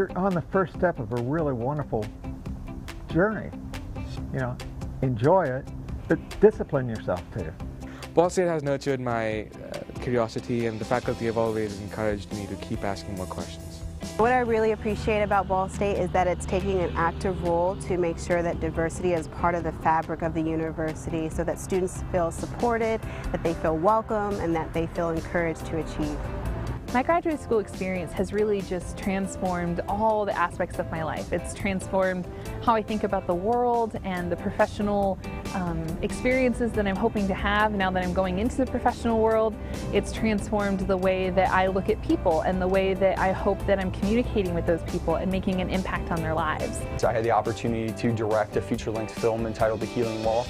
you're on the first step of a really wonderful journey. You know, enjoy it, but discipline yourself too. Ball State has nurtured my curiosity, and the faculty have always encouraged me to keep asking more questions. What I really appreciate about Ball State is that it's taking an active role to make sure that diversity is part of the fabric of the university, so that students feel supported, that they feel welcome, and that they feel encouraged to achieve. My graduate school experience has really just transformed all the aspects of my life. It's transformed how I think about the world and the professional experiences that I'm hoping to have now that I'm going into the professional world. It's transformed the way that I look at people and the way that I hope that I'm communicating with those people and making an impact on their lives. So I had the opportunity to direct a feature-length film entitled The Healing Wall,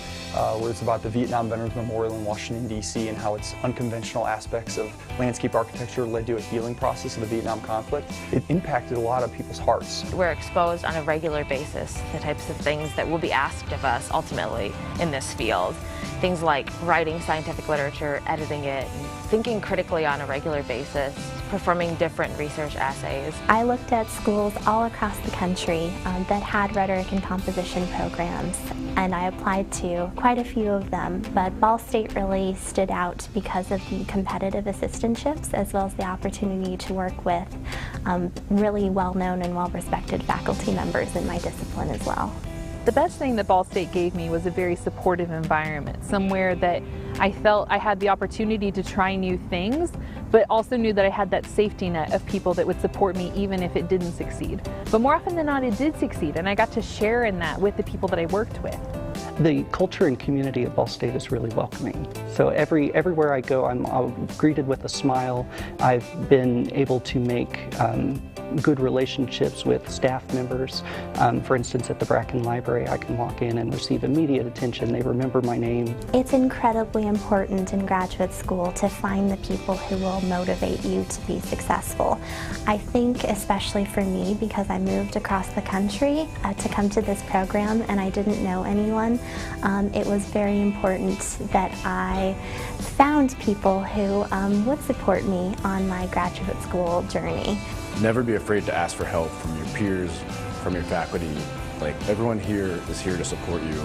where it's about the Vietnam Veterans Memorial in Washington, D.C. and how its unconventional aspects of landscape architecture led to a healing process of the Vietnam conflict. It impacted a lot of people's hearts. We're exposed on a regular basis to the types of things that will be asked of us ultimately in this field. Things like writing scientific literature, editing it, and thinking critically on a regular basis, performing different research essays. I looked at schools all across the country that had rhetoric and composition programs, and I applied to quite a few of them, but Ball State really stood out because of the competitive assistantships as well as the opportunity to work with really well-known and well-respected faculty members in my discipline as well. The best thing that Ball State gave me was a very supportive environment, somewhere that I felt I had the opportunity to try new things, but also knew that I had that safety net of people that would support me even if it didn't succeed. But more often than not, it did succeed, and I got to share in that with the people that I worked with. The culture and community at Ball State is really welcoming. So everywhere I go, I'm greeted with a smile. I've been able to make good relationships with staff members. For instance, at the Bracken Library, I can walk in and receive immediate attention. They remember my name. It's incredibly important in graduate school to find the people who will motivate you to be successful. I think, especially for me, because I moved across the country to come to this program and I didn't know anyone, it was very important that I found people who would support me on my graduate school journey. Never be afraid to ask for help from your peers, from your faculty. Like, everyone here is here to support you,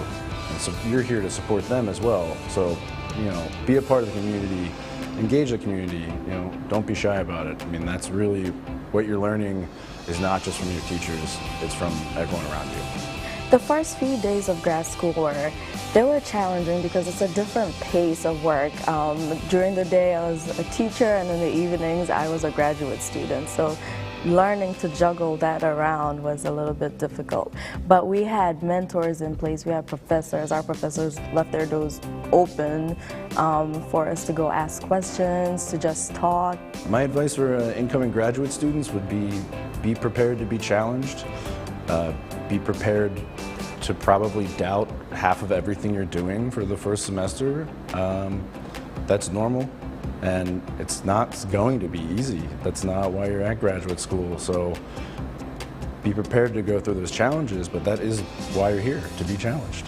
and so you're here to support them as well. So, you know, be a part of the community, engage the community, you know, don't be shy about it. I mean, that's really what you're learning is not just from your teachers, it's from everyone around you. The first few days of grad school they were challenging because it's a different pace of work. During the day I was a teacher, and in the evenings I was a graduate student. So learning to juggle that around was a little bit difficult. But we had mentors in place, we had professors. Our professors left their doors open for us to go ask questions, to just talk. My advice for incoming graduate students would be prepared to be challenged. Be prepared to probably doubt half of everything you're doing for the first semester. That's normal, and it's not going to be easy. That's not why you're at graduate school. So be prepared to go through those challenges, but that is why you're here, to be challenged.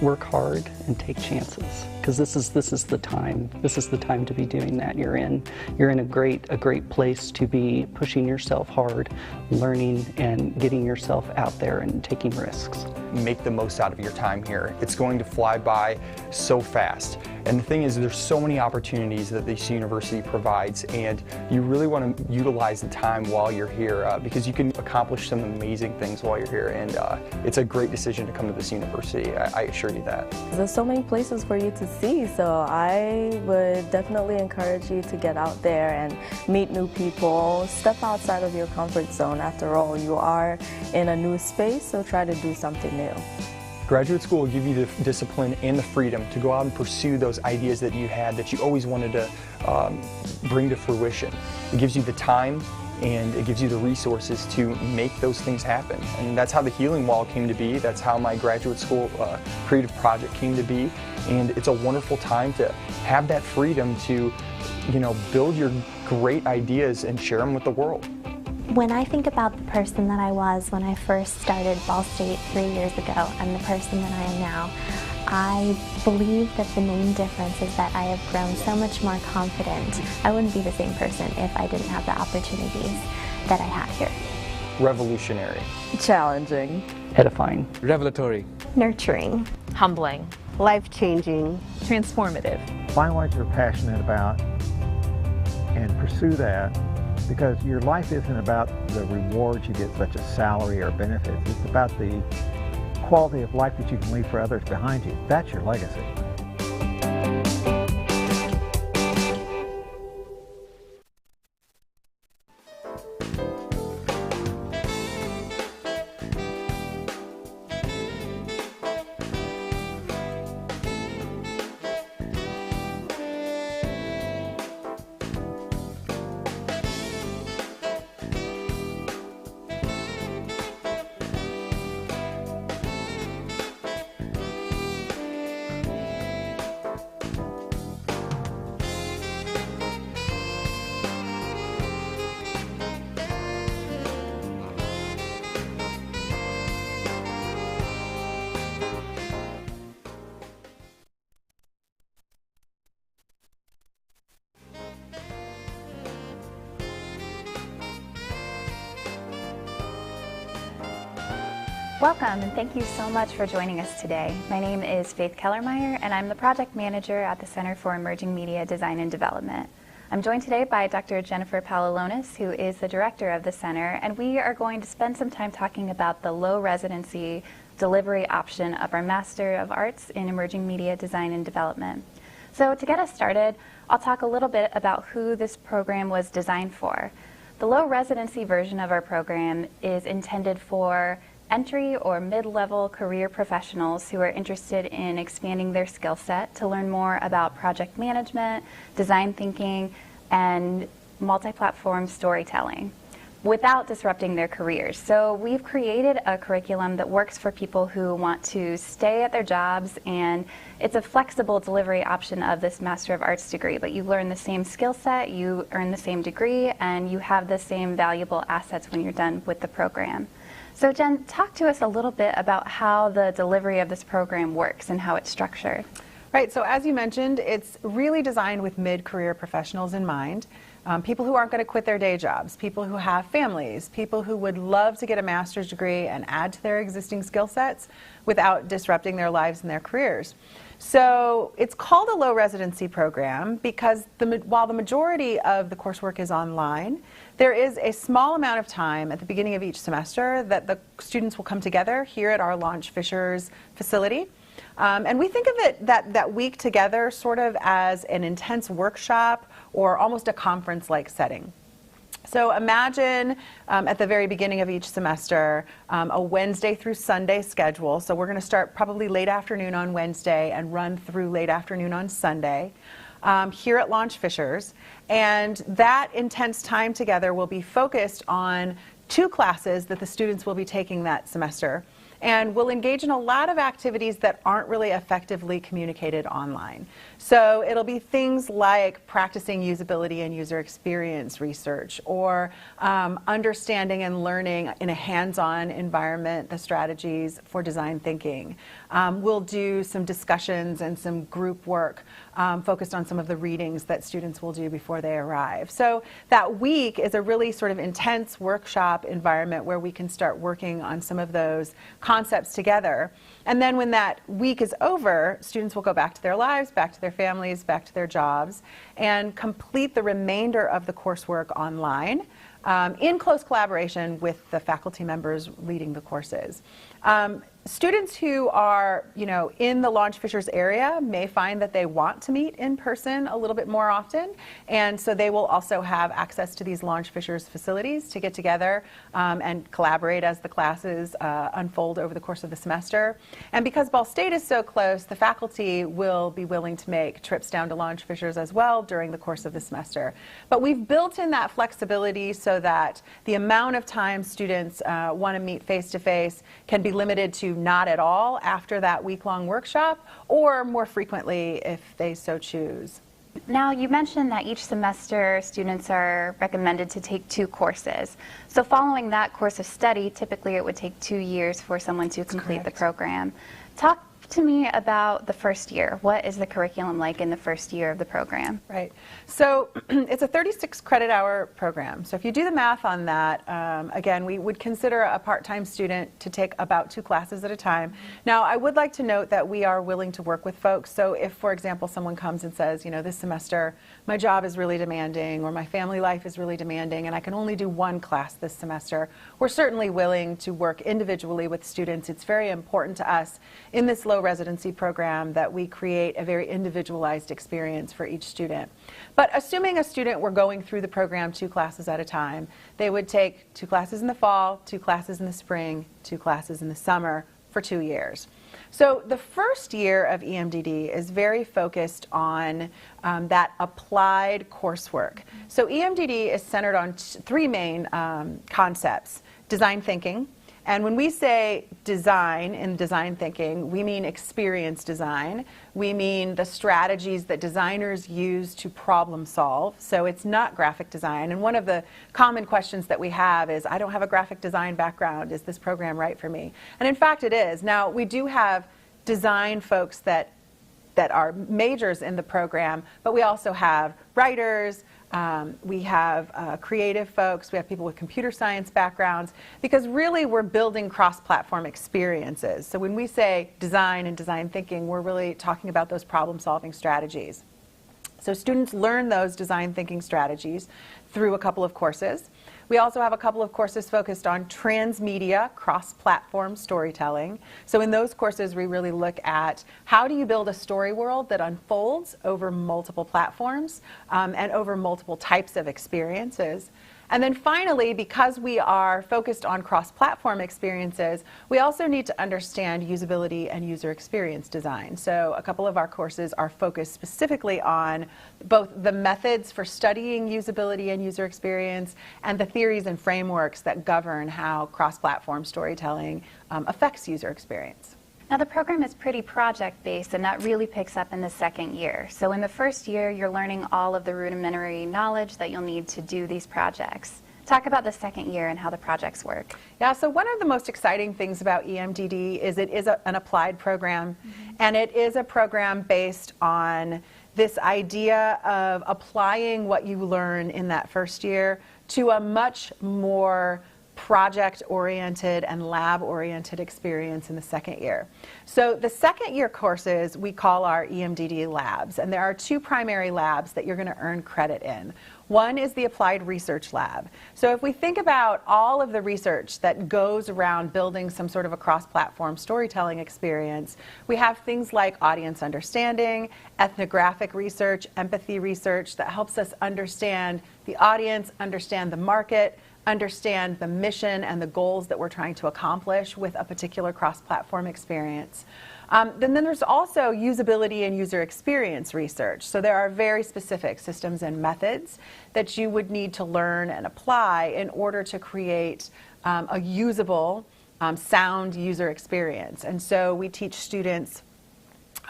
Work hard and take chances, because this is the time. This is the time to be doing that. You're in a great place to be pushing yourself hard, learning and getting yourself out there and taking risks. Make the most out of your time here. It's going to fly by so fast. And the thing is, there's so many opportunities that this university provides, and you really want to utilize the time while you're here because you can accomplish some amazing things while you're here, and it's a great decision to come to this university, I assure you that. There's so many places for you to see, so I would definitely encourage you to get out there and meet new people, step outside of your comfort zone. After all, you are in a new space, so try to do something new. Graduate school will give you the discipline and the freedom to go out and pursue those ideas that you had, that you always wanted to bring to fruition. It gives you the time and it gives you the resources to make those things happen. And that's how the Healing Wall came to be. That's how my graduate school creative project came to be. And it's a wonderful time to have that freedom to, you know, build your great ideas and share them with the world. When I think about the person that I was when I first started Ball State 3 years ago and the person that I am now, I believe that the main difference is that I have grown so much more confident. I wouldn't be the same person if I didn't have the opportunities that I had here. Revolutionary. Challenging. Edifying. Revelatory. Nurturing. Humbling. Life-changing. Transformative. Find what you're passionate about and pursue that, because your life isn't about the rewards you get, such as salary or benefits. It's about the quality of life that you can leave for others behind you. That's your legacy. Welcome, and thank you so much for joining us today. My name is Faith Kellermeyer, and I'm the project manager at the Center for Emerging Media Design and Development. I'm joined today by Dr. Jennifer Palalonis, who is the director of the center, and we are going to spend some time talking about the low residency delivery option of our Master of Arts in Emerging Media Design and Development. So to get us started, I'll talk a little bit about who this program was designed for. The low residency version of our program is intended for entry or mid-level career professionals who are interested in expanding their skill set to learn more about project management, design thinking, and multi-platform storytelling without disrupting their careers. So we've created a curriculum that works for people who want to stay at their jobs, and it's a flexible delivery option of this Master of Arts degree, but you learn the same skill set, you earn the same degree, and you have the same valuable assets when you're done with the program. So Jen, talk to us a little bit about how the delivery of this program works and how it's structured. Right, so as you mentioned, it's really designed with mid-career professionals in mind. People who aren't going to quit their day jobs, people who have families, people who would love to get a master's degree and add to their existing skill sets without disrupting their lives and their careers. So it's called a low residency program because while the majority of the coursework is online, there is a small amount of time at the beginning of each semester that the students will come together here at our Launch Fishers facility. And we think of it, that week together, sort of as an intense workshop or almost a conference-like setting. So imagine at the very beginning of each semester a Wednesday through Sunday schedule. So we're going to start probably late afternoon on Wednesday and run through late afternoon on Sunday here at Launch Fishers. And that intense time together will be focused on 2 classes that the students will be taking that semester. And we'll engage in a lot of activities that aren't really effectively communicated online. So it'll be things like practicing usability and user experience research, or understanding and learning in a hands-on environment the strategies for design thinking. We'll do some discussions and some group work focused on some of the readings that students will do before they arrive. So that week is a really sort of intense workshop environment where we can start working on some of those concepts together. And then when that week is over, students will go back to their lives, back to their families, back to their jobs, and complete the remainder of the coursework online in close collaboration with the faculty members leading the courses. Students who are, in the Launch Fishers area may find that they want to meet in person a little bit more often, and so they will also have access to these Launch Fishers facilities to get together and collaborate as the classes unfold over the course of the semester. And because Ball State is so close, the faculty will be willing to make trips down to Launch Fishers as well during the course of the semester. But we've built in that flexibility so that the amount of time students want to meet face-to-face can be limited to not at all after that week-long workshop, or more frequently if they so choose. Now, you mentioned that each semester students are recommended to take 2 courses. So following that course of study, typically it would take 2 years for someone to complete the program. Talk to me about the first year. What is the curriculum like in the first year of the program? Right. So it's a 36 credit hour program. So if you do the math on that, again, we would consider a part-time student to take about 2 classes at a time. Now, I would like to note that we are willing to work with folks. So if, for example, someone comes and says, you know, this semester my job is really demanding, or my family life is really demanding, and I can only do 1 class this semester, we're certainly willing to work individually with students. It's very important to us in this low residency program that we create a very individualized experience for each student. But assuming a student were going through the program 2 classes at a time, they would take 2 classes in the fall, 2 classes in the spring, 2 classes in the summer for 2 years. So the first year of EMDD is very focused on that applied coursework. So EMDD is centered on 3 main concepts: design thinking. And when we say design in design thinking, we mean experience design. We mean the strategies that designers use to problem solve. So it's not graphic design. And one of the common questions that we have is, I don't have a graphic design background. Is this program right for me? And in fact, it is. Now, we do have design folks that are majors in the program, but we also have writers, we have creative folks, we have people with computer science backgrounds, because really we're building cross-platform experiences. So when we say design and design thinking, we're really talking about those problem-solving strategies. So students learn those design thinking strategies through a couple of courses. We also have a couple of courses focused on transmedia, cross-platform storytelling. So in those courses, we really look at how do you build a story world that unfolds over multiple platforms and over multiple types of experiences. And then finally, because we are focused on cross-platform experiences, we also need to understand usability and user experience design. So a couple of our courses are focused specifically on both the methods for studying usability and user experience and the theories and frameworks that govern how cross-platform storytelling affects user experience. Now, the program is pretty project-based, and that really picks up in the second year. So in the first year, you're learning all of the rudimentary knowledge that you'll need to do these projects. Talk about the second year and how the projects work. Yeah, so one of the most exciting things about EMDD is it is an applied program, and it is a program based on this idea of applying what you learn in that first year to a much more project-oriented and lab-oriented experience in the second year. So the second year courses we call our EMDD labs, and there are 2 primary labs that you're going to earn credit in. One is the Applied Research Lab. So if we think about all of the research that goes around building some sort of a cross-platform storytelling experience, we have things like audience understanding, ethnographic research, empathy research that helps us understand the audience, understand the market, understand the mission and the goals that we're trying to accomplish with a particular cross-platform experience. Then there's also usability and user experience research. So there are very specific systems and methods that you would need to learn and apply in order to create a usable, sound user experience. And so we teach students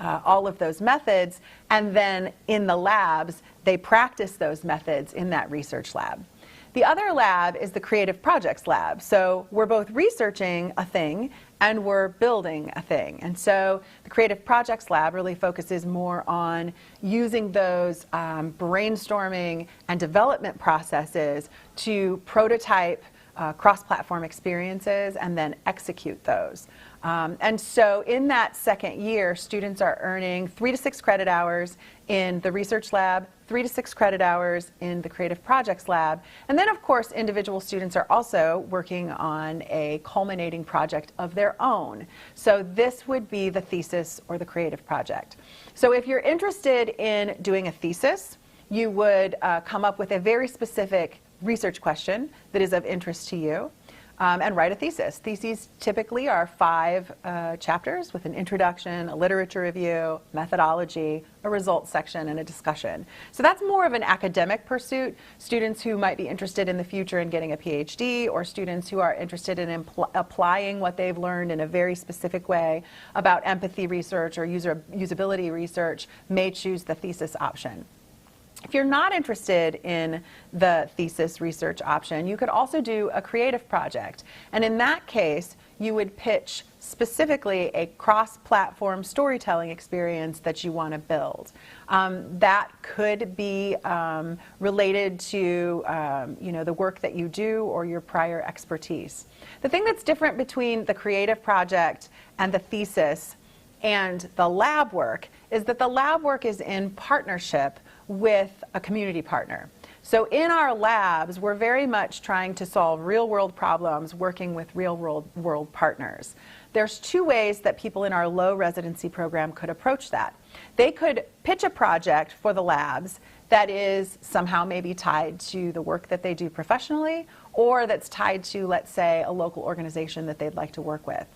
all of those methods, and then in the labs, they practice those methods in that research lab. The other lab is the Creative Projects Lab. So we're both researching a thing and we're building a thing. And so the Creative Projects Lab really focuses more on using those brainstorming and development processes to prototype cross-platform experiences and then execute those. And so in that second year, students are earning 3 to 6 credit hours in the research lab, 3 to 6 credit hours in the Creative Projects Lab. And then, of course, individual students are also working on a culminating project of their own. So this would be the thesis or the creative project. So if you're interested in doing a thesis, you would come up with a very specific research question that is of interest to you. And write a thesis. Theses typically are 5 chapters with an introduction, a literature review, methodology, a results section, and a discussion. So that's more of an academic pursuit. Students who might be interested in the future in getting a PhD, or students who are interested in applying what they've learned in a very specific way about empathy research or usability research may choose the thesis option. If you're not interested in the thesis research option, you could also do a creative project. And in that case, you would pitch specifically a cross-platform storytelling experience that you want to build. That could be related to the work that you do or your prior expertise. The thing that's different between the creative project and the thesis and the lab work is that the lab work is in partnership with a community partner. So in our labs, we're very much trying to solve real-world problems working with real-world partners. There's two ways that people in our low residency program could approach that. They could pitch a project for the labs that is somehow maybe tied to the work that they do professionally, or that's tied to, let's say, a local organization that they'd like to work with.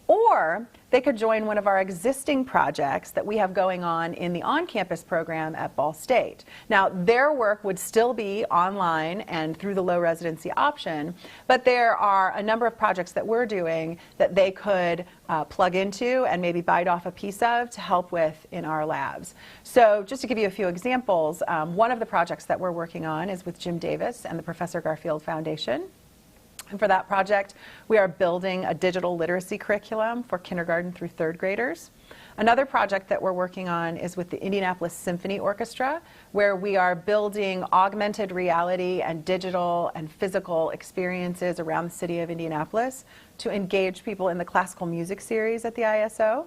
Or they could join one of our existing projects that we have going on in the on-campus program at Ball State. Now, their work would still be online and through the low residency option, but there are a number of projects that we're doing that they could plug into and maybe bite off a piece of to help with in our labs. So just to give you a few examples, one of the projects that we're working on is with Jim Davis and the Professor Garfield Foundation. And for that project, we are building a digital literacy curriculum for kindergarten through third graders. Another project that we're working on is with the Indianapolis Symphony Orchestra, where we are building augmented reality and digital and physical experiences around the city of Indianapolis to engage people in the classical music series at the ISO.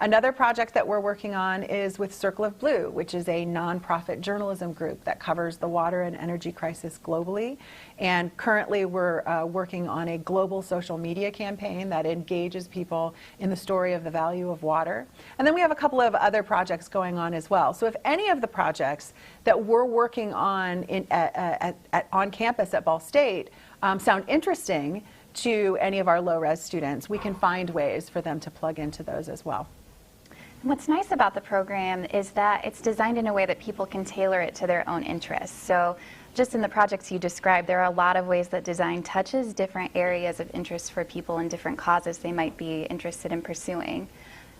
Another project that we're working on is with Circle of Blue, which is a nonprofit journalism group that covers the water and energy crisis globally. And currently we're working on a global social media campaign that engages people in the story of the value of water. And then we have a couple of other projects going on as well. So if any of the projects that we're working on on campus at Ball State sound interesting to any of our low-res students, we can find ways for them to plug into those as well. What's nice about the program is that it's designed in a way that people can tailor it to their own interests. So just in the projects you described, there are a lot of ways that design touches different areas of interest for people and different causes they might be interested in pursuing.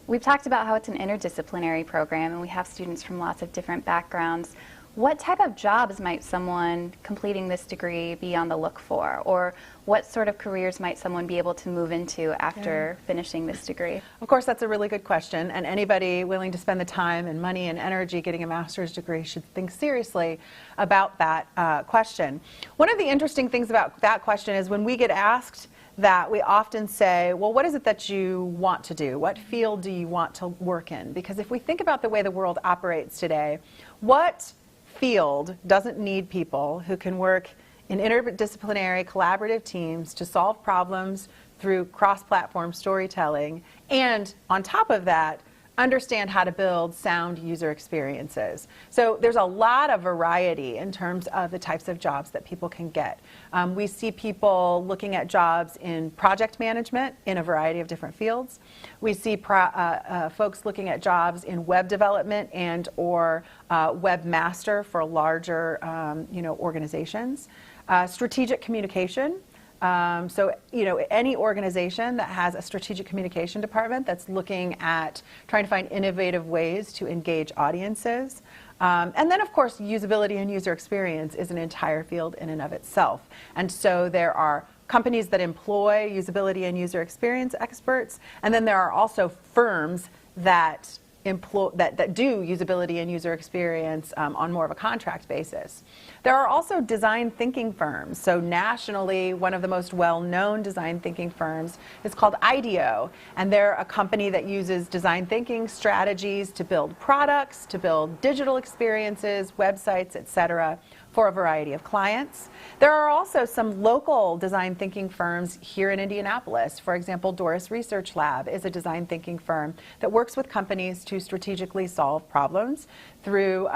We've talked about how it's an interdisciplinary program and we have students from lots of different backgrounds. What type of jobs might someone completing this degree be on the look for? Or what sort of careers might someone be able to move into after finishing this degree? Of course, that's a really good question, and anybody willing to spend the time and money and energy getting a master's degree should think seriously about that question. One of the interesting things about that question is when we get asked that, we often say, well, what is it that you want to do? What field do you want to work in? Because if we think about the way the world operates today, what field doesn't need people who can work in interdisciplinary collaborative teams to solve problems through cross-platform storytelling, and on top of that, understand how to build sound user experiences. So there's a lot of variety in terms of the types of jobs that people can get. We see people looking at jobs in project management in a variety of different fields. We see folks looking at jobs in web development and or webmaster for larger organizations. Strategic communication. So, any organization that has a strategic communication department that's looking at trying to find innovative ways to engage audiences. And then, of course, usability and user experience is an entire field in and of itself. And so there are companies that employ usability and user experience experts, and then there are also firms that do usability and user experience on more of a contract basis. There are also design thinking firms. So nationally, one of the most well-known design thinking firms is called IDEO, and they're a company that uses design thinking strategies to build products, to build digital experiences, websites, etc., for a variety of clients. There are also some local design thinking firms here in Indianapolis. For example, Doris Research Lab is a design thinking firm that works with companies to strategically solve problems through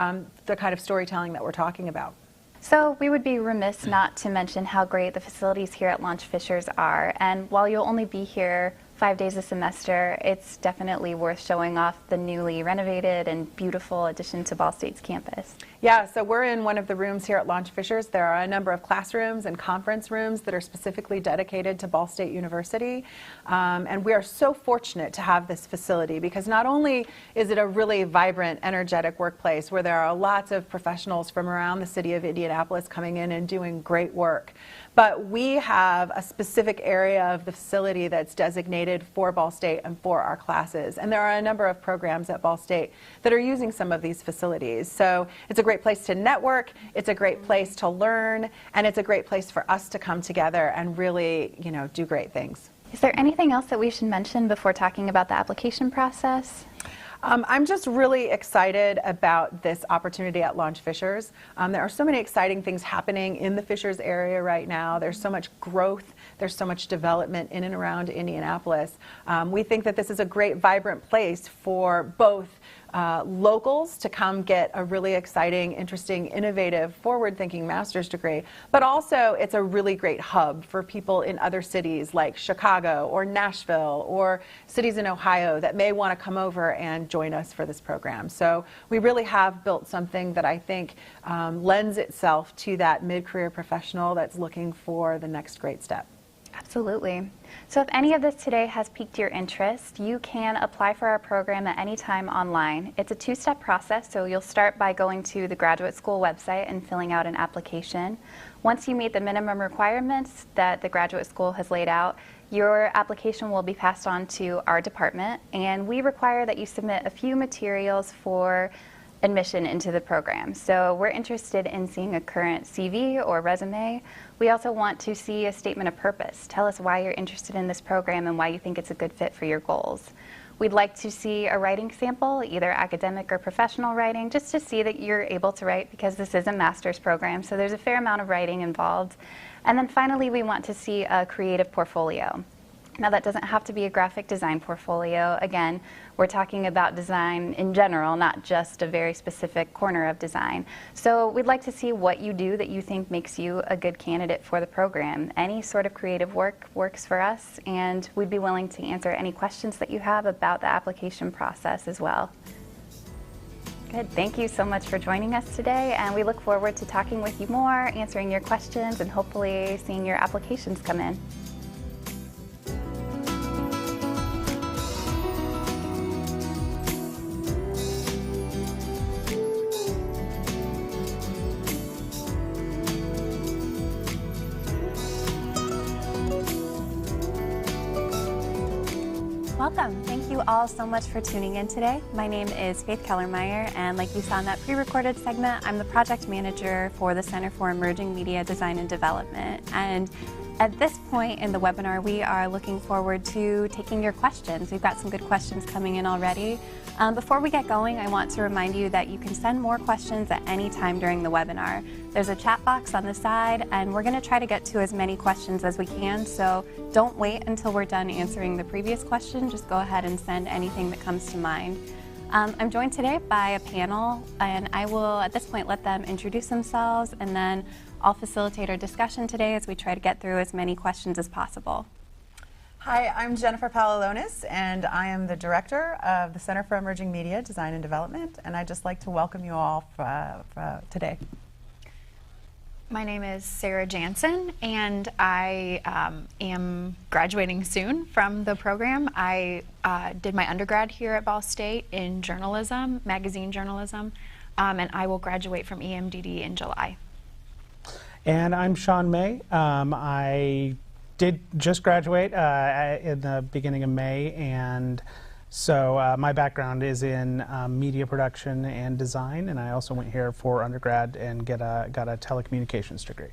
the kind of storytelling that we're talking about. So we would be remiss not to mention how great the facilities here at Launch Fishers are. And while you'll only be here 5 days a semester, it's definitely worth showing off the newly renovated and beautiful addition to Ball State's campus. Yeah, so we're in one of the rooms here at Launch Fishers. There are a number of classrooms and conference rooms that are specifically dedicated to Ball State University. And we are so fortunate to have this facility because not only is it a really vibrant, energetic workplace where there are lots of professionals from around the city of Indianapolis coming in and doing great work, but we have a specific area of the facility that's designated created for Ball State and for our classes. And there are a number of programs at Ball State that are using some of these facilities. So it's a great place to network, it's a great place to learn, and it's a great place for us to come together and really, do great things. Is there anything else that we should mention before talking about the application process? I'm just really excited about this opportunity at Launch Fishers. There are so many exciting things happening in the Fishers area right now. There's so much growth. There's so much development in and around Indianapolis. We think that this is a great, vibrant place for both locals to come get a really exciting, interesting, innovative, forward-thinking master's degree, but also it's a really great hub for people in other cities like Chicago or Nashville or cities in Ohio that may want to come over and join us for this program. So we really have built something that I think lends itself to that mid-career professional that's looking for the next great step. Absolutely. So if any of this today has piqued your interest, you can apply for our program at any time online. It's a two-step process, so you'll start by going to the graduate school website and filling out an application. Once you meet the minimum requirements that the graduate school has laid out, your application will be passed on to our department, and we require that you submit a few materials for admission into the program. So we're interested in seeing a current CV or resume. We also want to see a statement of purpose. Tell us why you're interested in this program and why you think it's a good fit for your goals. We'd like to see a writing sample, either academic or professional writing, just to see that you're able to write, because this is a master's program, so there's a fair amount of writing involved. And then finally, we want to see a creative portfolio. Now, that doesn't have to be a graphic design portfolio. Again, we're talking about design in general, not just a very specific corner of design. So we'd like to see what you do that you think makes you a good candidate for the program. Any sort of creative work works for us, and we'd be willing to answer any questions that you have about the application process as well. Good. Thank you so much for joining us today, and we look forward to talking with you more, answering your questions, and hopefully seeing your applications come in. Welcome. Thank you all so much for tuning in today. My name is Faith Kellermeyer, and like you saw in that pre-recorded segment, I'm the project manager for the Center for Emerging Media Design and Development. And at this point in the webinar, we are looking forward to taking your questions. We've got some good questions coming in already. Before we get going, I want to remind you that you can send more questions at any time during the webinar. There's a chat box on the side, and we're going to try to get to as many questions as we can, so don't wait until we're done answering the previous question. Just go ahead and send anything that comes to mind. I'm joined today by a panel, and I will at this point let them introduce themselves, and then I'll facilitate our discussion today as we try to get through as many questions as possible. Hi, I'm Jennifer Palalonis, and I am the director of the Center for Emerging Media Design and Development, and I'd just like to welcome you all today. My name is Sarah Jansen, and I am graduating soon from the program. I did my undergrad here at Ball State in journalism, magazine journalism, and I will graduate from EMDD in July. And I'm Sean May. I did just graduate in the beginning of May, and so my background is in media production and design, and I also went here for undergrad and got a telecommunications degree.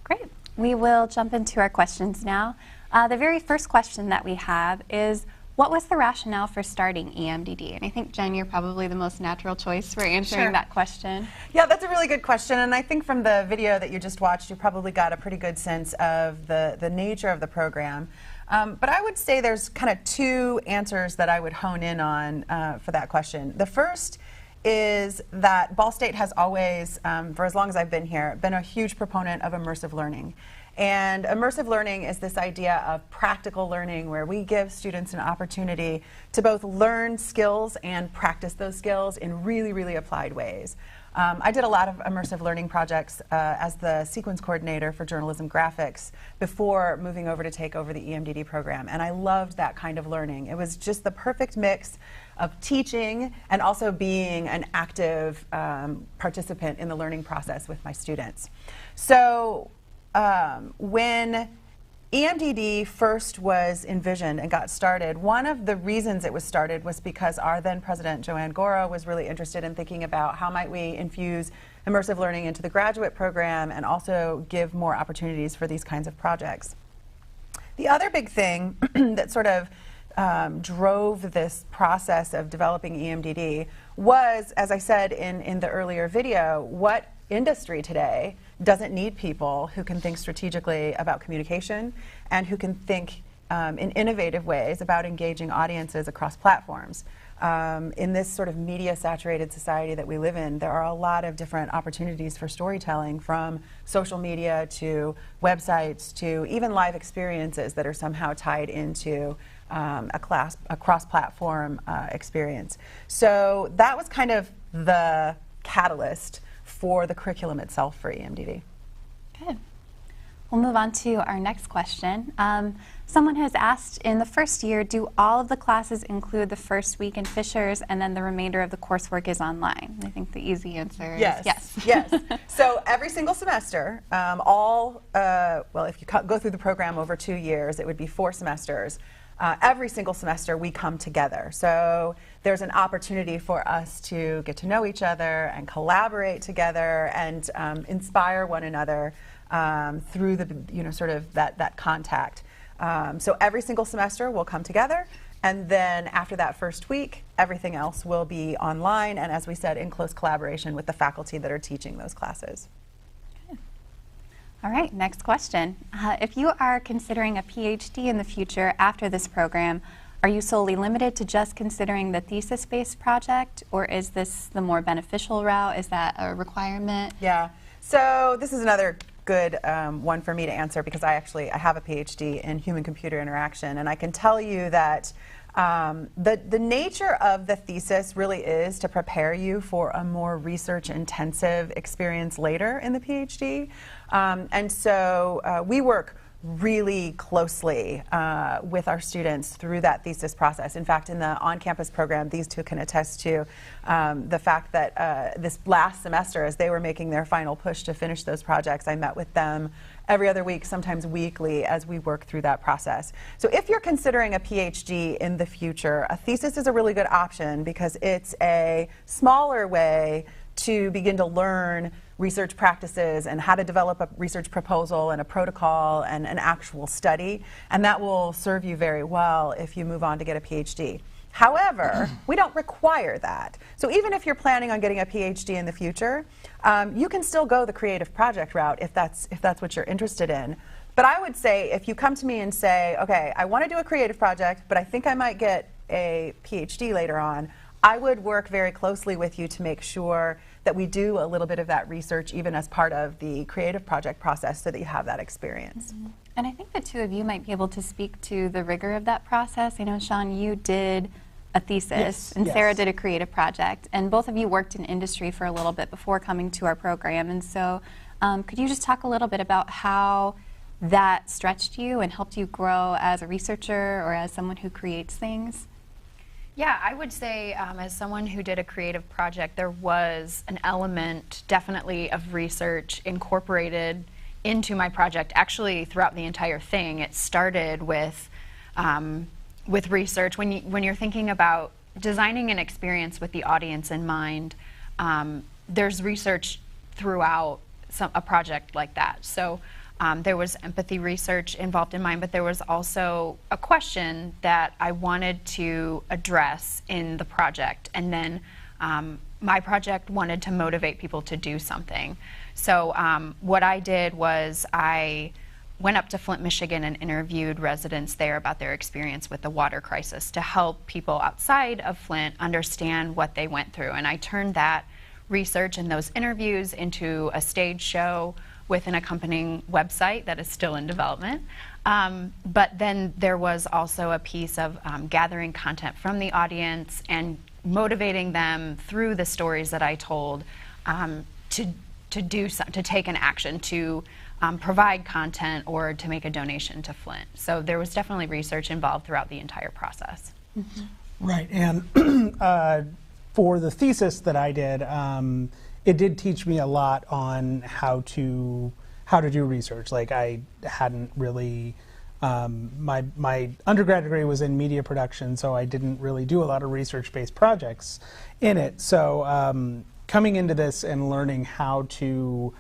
Great. We will jump into our questions now. The very first question that we have is, what was the rationale for starting EMDD? And I think, Jen, you're probably the most natural choice for answering that question. Yeah, that's a really good question, and I think from the video that you just watched, you probably got a pretty good sense of the nature of the program. But I would say there's kind of two answers that I would hone in on for that question. The first is that Ball State has always, for as long as I've been here, been a huge proponent of immersive learning. And immersive learning is this idea of practical learning where we give students an opportunity to both learn skills and practice those skills in really, really applied ways. I did a lot of immersive learning projects as the sequence coordinator for journalism graphics before moving over to take over the EMDD program, and I loved that kind of learning. It was just the perfect mix of teaching and also being an active participant in the learning process with my students. So when EMDD first was envisioned and got started. One of the reasons it was started was because our then president, Joanne Gora, was really interested in thinking about how might we infuse immersive learning into the graduate program and also give more opportunities for these kinds of projects. The other big thing that sort of drove this process of developing EMDD was, as I said in the earlier video, what industry today doesn't need people who can think strategically about communication and who can think in innovative ways about engaging audiences across platforms. In this sort of media-saturated society that we live in, there are a lot of different opportunities for storytelling, from social media to websites to even live experiences that are somehow tied into a cross-platform experience. So that was kind of the catalyst for the curriculum itself for EMDD. Good. We'll move on to our next question. Someone has asked, in the first year, do all of the classes include the first week in Fishers and then the remainder of the coursework is online? I think the easy answer is yes. Yes. So every single semester, well, if you go through the program over 2 years, it would be 4 semesters. Every single semester we come together. So there's an opportunity for us to get to know each other and collaborate together and inspire one another through the, sort of that contact. So every single semester we'll come together, and then after that first week, everything else will be online and, as we said, in close collaboration with the faculty that are teaching those classes. All right, next question. If you are considering a PhD in the future after this program, are you solely limited to just considering the thesis-based project, or is this the more beneficial route? Is that a requirement? Yeah, so this is another good one for me to answer, because I have a PhD in human-computer interaction, and I can tell you that the nature of the thesis really is to prepare you for a more research-intensive experience later in the PhD. And so we work really closely with our students through that thesis process. In fact, in the on-campus program, these two can attest to the fact that this last semester, as they were making their final push to finish those projects, I met with them every other week, sometimes weekly, as we work through that process. So if you're considering a PhD in the future, a thesis is a really good option because it's a smaller way to begin to learn research practices and how to develop a research proposal and a protocol and an actual study, and that will serve you very well if you move on to get a PhD. However, we don't require that. So even if you're planning on getting a PhD in the future, you can still go the creative project route if that's what you're interested in. But I would say if you come to me and say, okay, I want to do a creative project, but I think I might get a PhD later on, I would work very closely with you to make sure that we do a little bit of that research even as part of the creative project process so that you have that experience. Mm-hmm. And I think the two of you might be able to speak to the rigor of that process. I know, Sean, you did a thesis, and Sarah did a creative project, and both of you worked in industry for a little bit before coming to our program. And so could you just talk a little bit about how that stretched you and helped you grow as a researcher or as someone who creates things? Yeah, I would say as someone who did a creative project, there was an element definitely of research incorporated into my project. Actually, throughout the entire thing, it started with research. When you're thinking about designing an experience with the audience in mind, there's research throughout a project like that. So there was empathy research involved in mine, but there was also a question that I wanted to address in the project. And then my project wanted to motivate people to do something. So what I did was I went up to Flint, Michigan and interviewed residents there about their experience with the water crisis to help people outside of Flint understand what they went through. And I turned that research and those interviews into a stage show with an accompanying website that is still in development. But then there was also a piece of gathering content from the audience and motivating them through the stories that I told to take an action, to provide content or to make a donation to Flint. So there was definitely research involved throughout the entire process. Mm-hmm. Right, and for the thesis that I did, it did teach me a lot on how to do research. Like I hadn't really My undergrad degree was in media production, so I didn't really do a lot of research-based projects in it. So coming into this and learning how to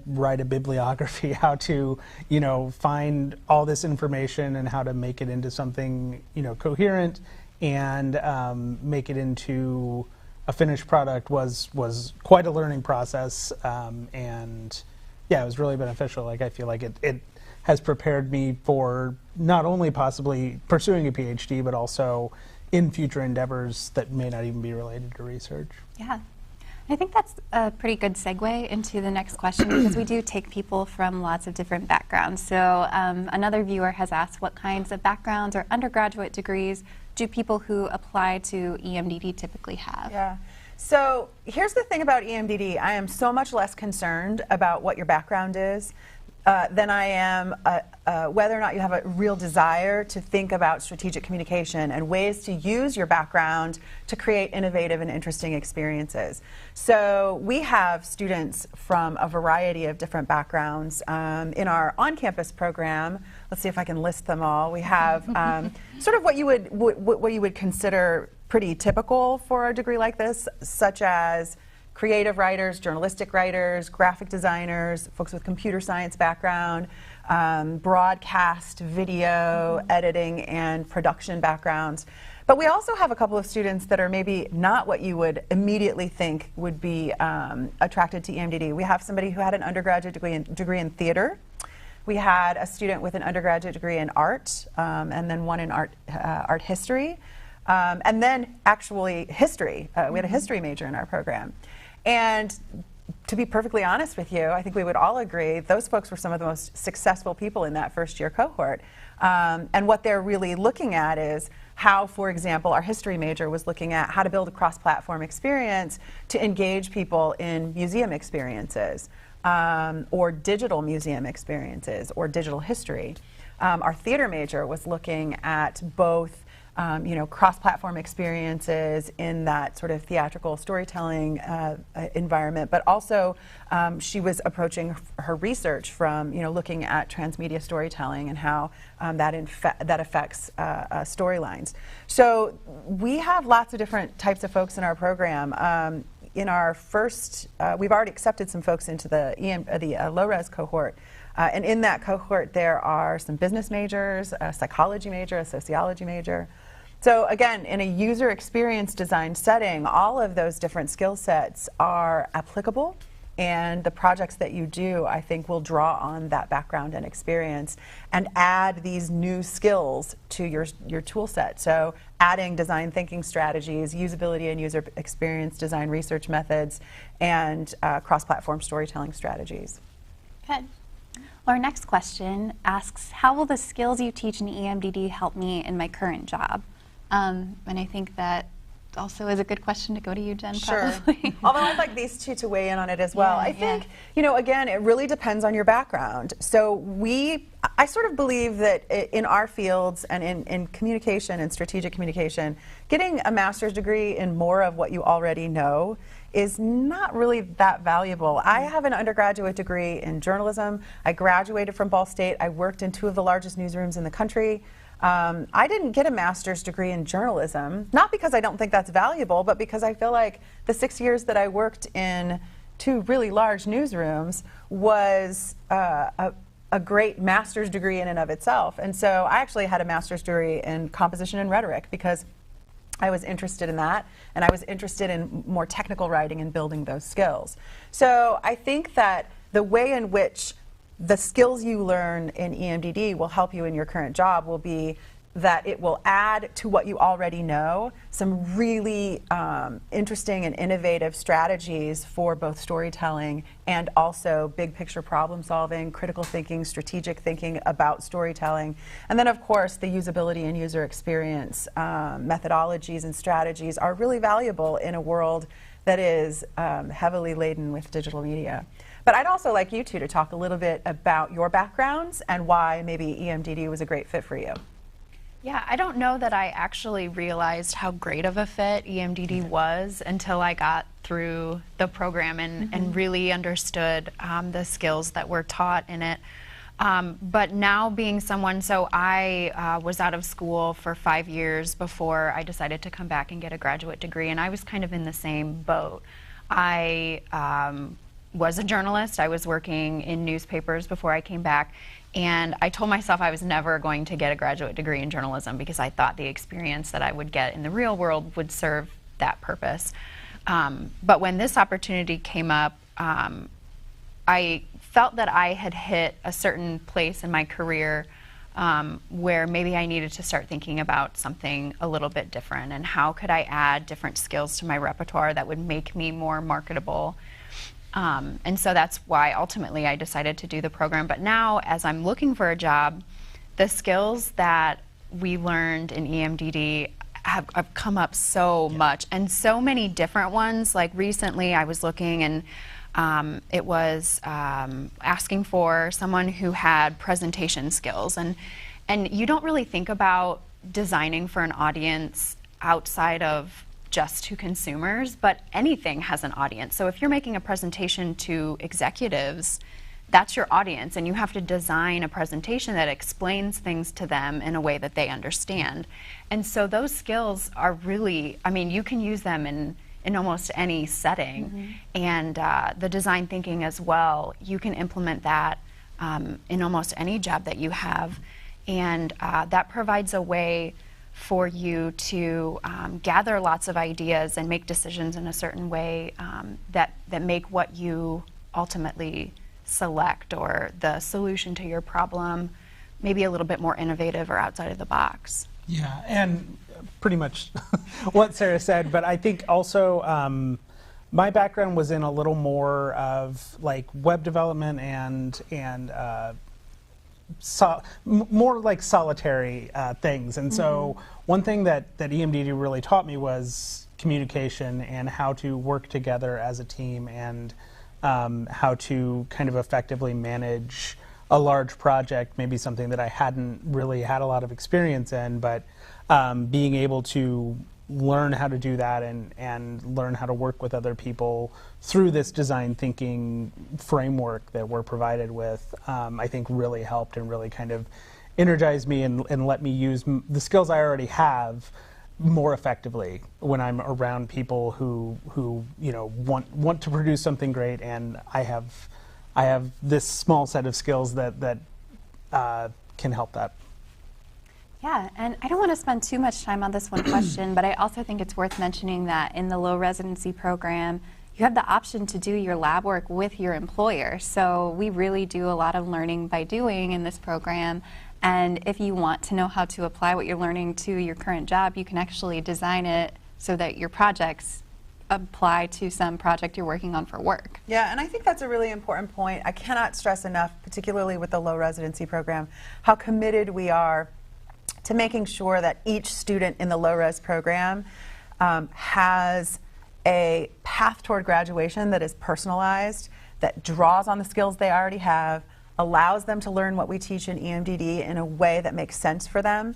write a bibliography, how to, find all this information and how to make it into something, coherent and make it into a finished product was quite a learning process. And yeah, it was really beneficial. Like, I feel like it has prepared me for not only possibly pursuing a PhD, but also in future endeavors that may not even be related to research. Yeah. I think that's a pretty good segue into the next question, because we do take people from lots of different backgrounds. So another viewer has asked, what kinds of backgrounds or undergraduate degrees do people who apply to EMDD typically have? Yeah. So here's the thing about EMDD. I am so much less concerned about what your background is than I am whether or not you have a real desire to think about strategic communication and ways to use your background to create innovative and interesting experiences. So we have students from a variety of different backgrounds. In our on-campus program, let's see if I can list them all. We have sort of what you would consider pretty typical for a degree like this, such as creative writers, journalistic writers, graphic designers, folks with computer science background, broadcast, video, editing, and production backgrounds. But we also have a couple of students that are maybe not what you would immediately think would be attracted to EMDD. We have somebody who had an undergraduate degree in theater. We had a student with an undergraduate degree in art, and then one in art history, and then actually history. We had a history major in our program. And to be perfectly honest with you, I think we would all agree those folks were some of the most successful people in that first year cohort. And what they're really looking at is how, for example, our history major was looking at how to build a cross-platform experience to engage people in museum experiences, or digital museum experiences, or digital history. Our theater major was looking at both cross-platform experiences in that sort of theatrical storytelling environment, but also she was approaching her research from, looking at transmedia storytelling and how that affects storylines. So we have lots of different types of folks in our program. In our first, we've already accepted some folks into the low-res cohort. And in that cohort, there are some business majors, a psychology major, a sociology major. So again, in a user experience design setting, all of those different skill sets are applicable, and the projects that you do, I think, will draw on that background and experience and add these new skills to your tool set. So adding design thinking strategies, usability and user experience design research methods, and cross-platform storytelling strategies. Good. Our next question asks, how will the skills you teach in EMDD help me in my current job? And I think that also is a good question to go to you, Jen, Sure. probably. Although I'd like these two to weigh in on it as well. I think, again, it really depends on your background. So I sort of believe that in our fields and in communication and strategic communication, getting a master's degree in more of what you already know is not really that valuable. I have an undergraduate degree in journalism. I graduated from Ball State. I worked in two of the largest newsrooms in the country. I didn't get a master's degree in journalism, not because I don't think that's valuable, but because I feel like the 6 years that I worked in two really large newsrooms was a great master's degree in and of itself. And so I actually had a master's degree in composition and rhetoric because I was interested in that, and I was interested in more technical writing and building those skills. So I think that the way in which the skills you learn in EMDD will help you in your current job will be that it will add to what you already know some really interesting and innovative strategies for both storytelling and also big picture problem solving, critical thinking, strategic thinking about storytelling. And then of course the usability and user experience methodologies and strategies are really valuable in a world that is heavily laden with digital media. But I'd also like you two to talk a little bit about your backgrounds and why maybe EMDD was a great fit for you. Yeah, I don't know that I actually realized how great of a fit EMDD was until I got through the program and really understood the skills that were taught in it. But now being someone, so I was out of school for 5 years before I decided to come back and get a graduate degree, and I was kind of in the same boat. I was a journalist. I was working in newspapers before I came back, and I told myself I was never going to get a graduate degree in journalism because I thought the experience that I would get in the real world would serve that purpose. But when this opportunity came up, I felt that I had hit a certain place in my career where maybe I needed to start thinking about something a little bit different, and how could I add different skills to my repertoire that would make me more marketable. And so that's why ultimately I decided to do the program. But now, as I'm looking for a job, the skills that we learned in EMDD have come up so much, and so many different ones. Like recently I was looking, and it was asking for someone who had presentation skills, and you don't really think about designing for an audience outside of just to consumers, but anything has an audience. So if you're making a presentation to executives, that's your audience, and you have to design a presentation that explains things to them in a way that they understand. And so those skills are really, I mean, you can use them in almost any setting. And the design thinking as well, you can implement that in almost any job that you have. And that provides a way for you to gather lots of ideas and make decisions in a certain way that make what you ultimately select, or the solution to your problem, maybe a little bit more innovative or outside of the box. Yeah, and pretty much what Sarah said, but I think also my background was in a little more of like web development and more like solitary things. And so one thing that EMDD really taught me was communication and how to work together as a team, and how to kind of effectively manage a large project, maybe something that I hadn't really had a lot of experience in, but being able to learn how to do that and learn how to work with other people through this design thinking framework that we're provided with, I think really helped and really kind of energized me and let me use the skills I already have more effectively when I'm around people who you know want to produce something great, and I have this small set of skills that can help that. Yeah, and I don't want to spend too much time on this one question, but I also think it's worth mentioning that in the low residency program, you have the option to do your lab work with your employer. So we really do a lot of learning by doing in this program. And if you want to know how to apply what you're learning to your current job, you can actually design it so that your projects apply to some project you're working on for work. Yeah, and I think that's a really important point. I cannot stress enough, particularly with the low residency program, how committed we are to making sure that each student in the low res program has a path toward graduation that is personalized, that draws on the skills they already have, allows them to learn what we teach in EMDD in a way that makes sense for them.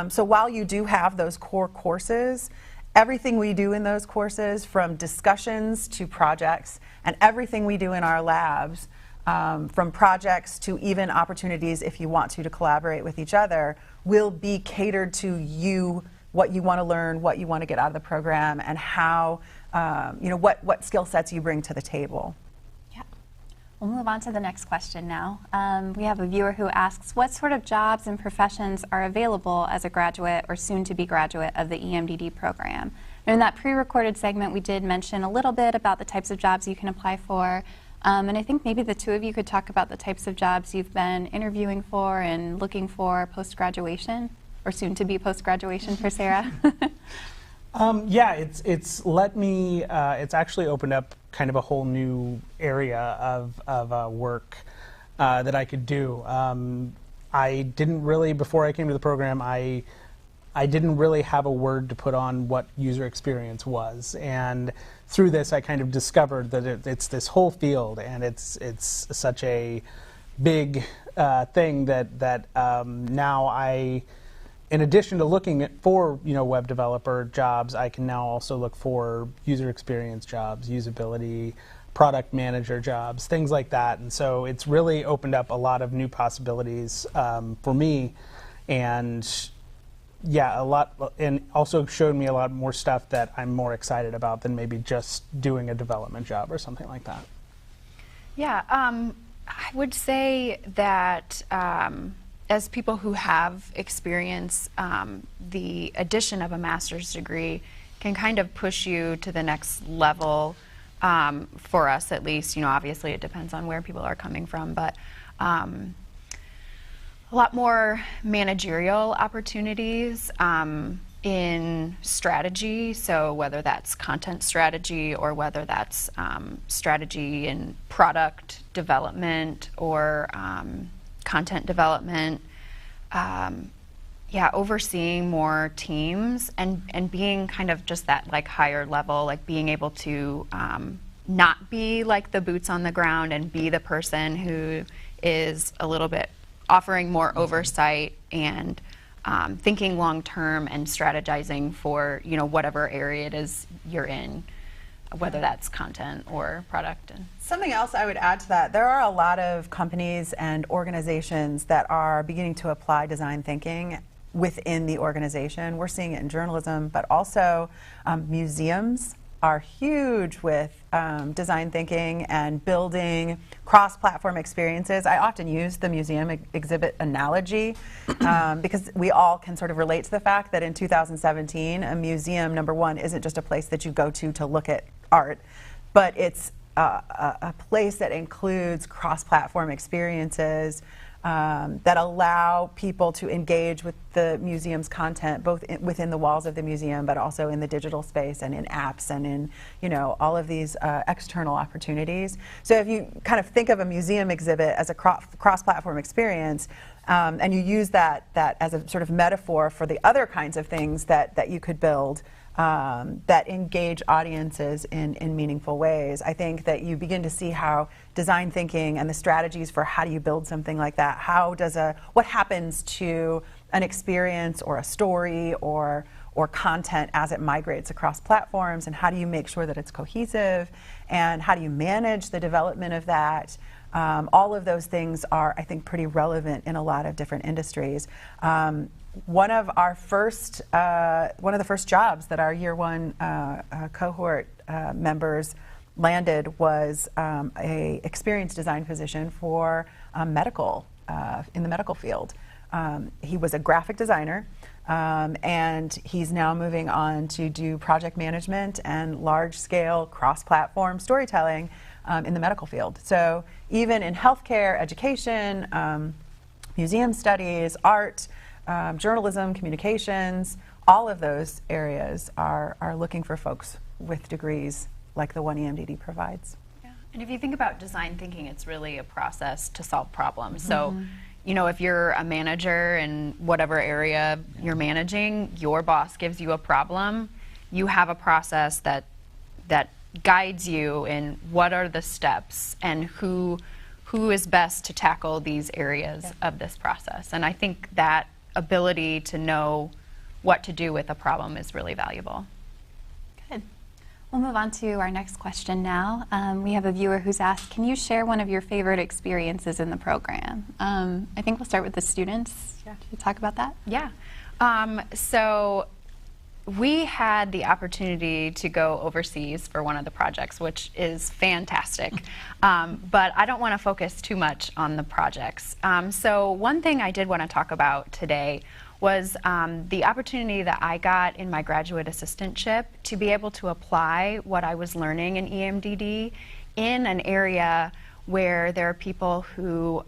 So while you do have those core courses, everything we do in those courses, from discussions to projects, and everything we do in our labs, from projects to even opportunities if you want to collaborate with each other, will be catered to you, what you want to learn, what you want to get out of the program, and how, what skill sets you bring to the table. Yeah. We'll move on to the next question now. We have a viewer who asks, what sort of jobs and professions are available as a graduate or soon-to-be graduate of the EMDD program? And in that pre-recorded segment, we did mention a little bit about the types of jobs you can apply for. And I think maybe the two of you could talk about the types of jobs you've been interviewing for and looking for post-graduation, or soon-to-be post-graduation for Sarah. Yeah, it's actually opened up kind of a whole new area of work that I could do. I didn't really, before I came to the program, I didn't really have a word to put on what user experience was, and through this I kind of discovered that it's this whole field, and it's such a big thing that now I, in addition to looking for web developer jobs, I can now also look for user experience jobs, usability, product manager jobs, things like that. And so it's really opened up a lot of new possibilities for me, and yeah, a lot, and also showed me a lot more stuff that I'm more excited about than maybe just doing a development job or something like that. Yeah, I would say that as people who have experience, the addition of a master's degree can kind of push you to the next level, for us at least. You know, obviously it depends on where people are coming from, but a lot more managerial opportunities in strategy, so whether that's content strategy or whether that's strategy in product development or content development. Yeah, overseeing more teams and being kind of just that like higher level, like being able to not be like the boots on the ground and be the person who is a little bit offering more oversight and thinking long term and strategizing for, you know, whatever area it is you're in, whether that's content or product. Something else I would add to that, there are a lot of companies and organizations that are beginning to apply design thinking within the organization. We're seeing it in journalism, but also museums are huge with design thinking and building cross-platform experiences. I often use the museum exhibit analogy because we all can sort of relate to the fact that in 2017, a museum, number one, isn't just a place that you go to look at art, but it's a place that includes cross-platform experiences that allow people to engage with the museum's content, both within the walls of the museum, but also in the digital space and in apps and in, you know, all of these external opportunities. So if you kind of think of a museum exhibit as a cross-platform experience, and you use that as a sort of metaphor for the other kinds of things that you could build that engage audiences in meaningful ways, I think that you begin to see how design thinking and the strategies for how do you build something like that, what happens to an experience or a story or content as it migrates across platforms, and how do you make sure that it's cohesive, and how do you manage the development of that. All of those things are, I think, pretty relevant in a lot of different industries. One of the first jobs that our year one cohort members landed was a experienced design position for medical, in the medical field. He was a graphic designer, and he's now moving on to do project management and large-scale cross-platform storytelling in the medical field. So even in healthcare, education, museum studies, art, journalism, communications, all of those areas are looking for folks with degrees like the one EMDD provides. Yeah. And if you think about design thinking, it's really a process to solve problems. So, you know, if you're a manager in whatever area you're managing, your boss gives you a problem, you have a process that guides you in what are the steps and who is best to tackle these areas of this process. And I think that ability to know what to do with a problem is really valuable. Good. We'll move on to our next question now. We have a viewer who's asked, can you share one of your favorite experiences in the program? I think we'll start with the students. Yeah. Can you talk about that? Yeah. So we had the opportunity to go overseas for one of the projects, which is fantastic. But I don't want to focus too much on the projects. So one thing I did want to talk about today was the opportunity that I got in my graduate assistantship to be able to apply what I was learning in EMDD in an area where there are people who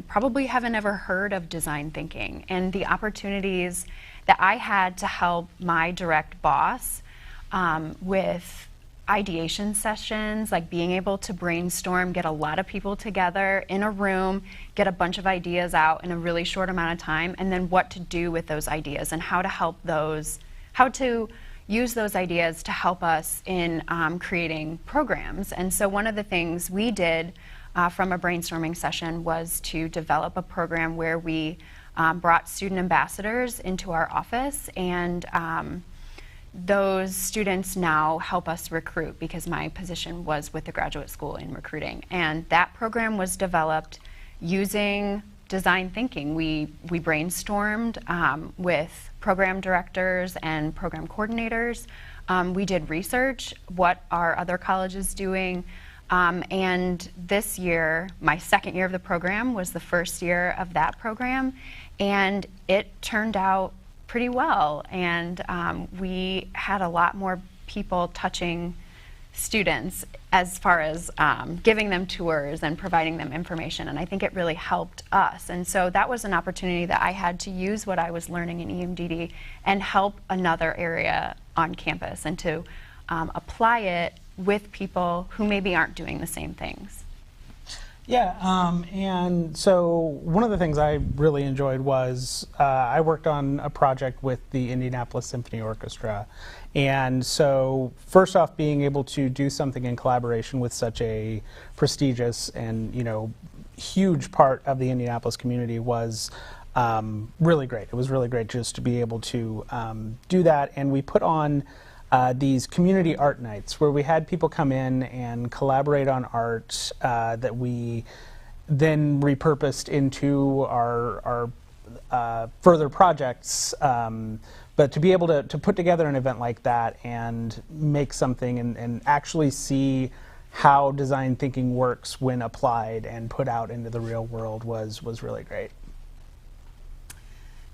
probably haven't ever heard of design thinking, and the opportunities that I had to help my direct boss with ideation sessions, like being able to brainstorm, get a lot of people together in a room, get a bunch of ideas out in a really short amount of time, and then what to do with those ideas and how to help those, how to use those ideas to help us in creating programs. And so one of the things we did from a brainstorming session was to develop a program where we brought student ambassadors into our office and those students now help us recruit because my position was with the graduate school in recruiting. And that program was developed using design thinking. We brainstormed with program directors and program coordinators. We did research, what are other colleges doing? And this year, my second year of the program was the first year of that program, and it turned out pretty well. And we had a lot more people touching students as far as giving them tours and providing them information, and I think it really helped us. And so that was an opportunity that I had to use what I was learning in EMDD and help another area on campus and to apply it with people who maybe aren't doing the same things. Yeah, and so one of the things I really enjoyed was I worked on a project with the Indianapolis Symphony Orchestra. And so first off, being able to do something in collaboration with such a prestigious and, you know, huge part of the Indianapolis community was really great. It was really great just to be able to do that. And we put on these community art nights where we had people come in and collaborate on art that we then repurposed into our further projects. But to be able to put together an event like that and make something and actually see how design thinking works when applied and put out into the real world was really great.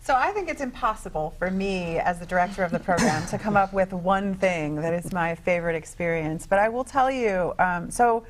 So I think it's impossible for me as the director of the program to come up with one thing that is my favorite experience. But I will tell you, so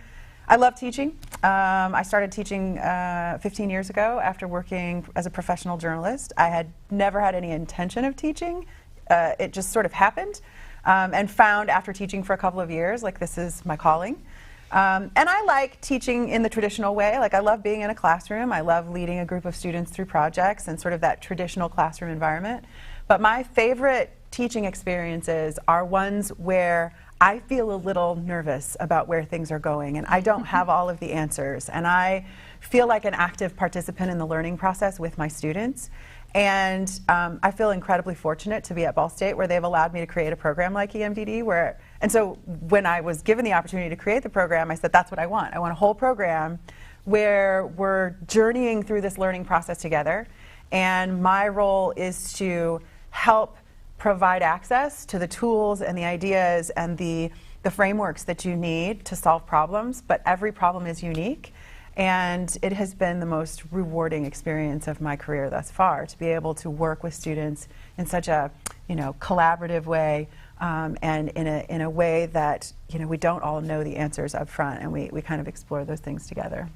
I love teaching. I started teaching 15 years ago after working as a professional journalist. I had never had any intention of teaching. It just sort of happened, and found after teaching for a couple of years, like, this is my calling. And I like teaching in the traditional way. Like, I love being in a classroom. I love leading a group of students through projects and sort of that traditional classroom environment. But my favorite teaching experiences are ones where I feel a little nervous about where things are going, and I don't have all of the answers. And I feel like an active participant in the learning process with my students. And I feel incredibly fortunate to be at Ball State, where they've allowed me to create a program like EMDD. And so when I was given the opportunity to create the program, I said, that's what I want. I want a whole program where we're journeying through this learning process together. And my role is to help provide access to the tools and the ideas and the frameworks that you need to solve problems. But every problem is unique. And it has been the most rewarding experience of my career thus far, to be able to work with students in such a, you know, collaborative way, and in a way that, you know, we don't all know the answers up front, and we kind of explore those things together.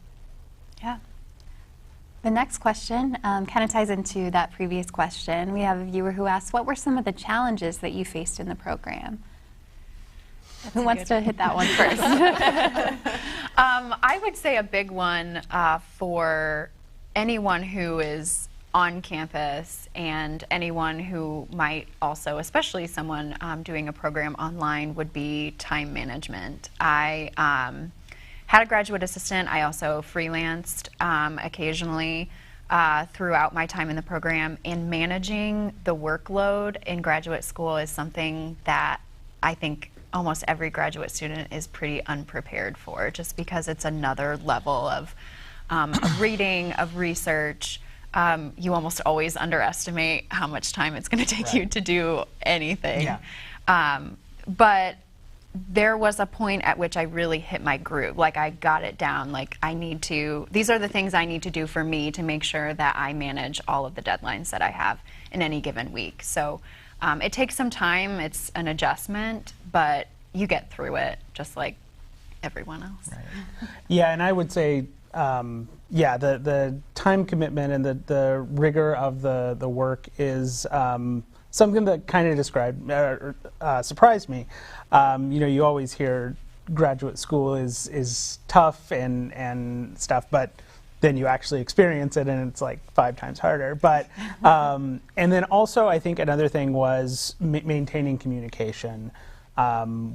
Yeah. The next question kind of ties into that previous question. We have a viewer who asks, what were some of the challenges that you faced in the program? Who wants to hit that one first? I would say a big one for anyone who is on campus and anyone who might also, especially someone doing a program online, would be time management. I had a graduate assistant. I also freelanced occasionally throughout my time in the program, and managing the workload in graduate school is something that I think almost every graduate student is pretty unprepared for, just because it's another level of reading, of research. You almost always underestimate how much time it's going to take you to do anything. Yeah. But there was a point at which I really hit my groove. Like, I got it down. Like, these are the things I need to do for me to make sure that I manage all of the deadlines that I have in any given week. So it takes some time. It's an adjustment, but you get through it just like everyone else. Right. Yeah, and I would say, yeah, the time commitment and the rigor of the work is something that kind of surprised me. You know, you always hear graduate school is tough and stuff, but then you actually experience it and it's like 5 times harder. But and then also, I think another thing was maintaining communication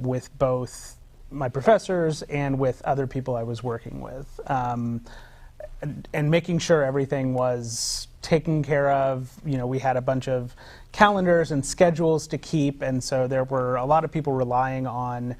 with both my professors and with other people I was working with, and making sure everything was taken care of. You know, we had a bunch of calendars and schedules to keep, and so there were a lot of people relying on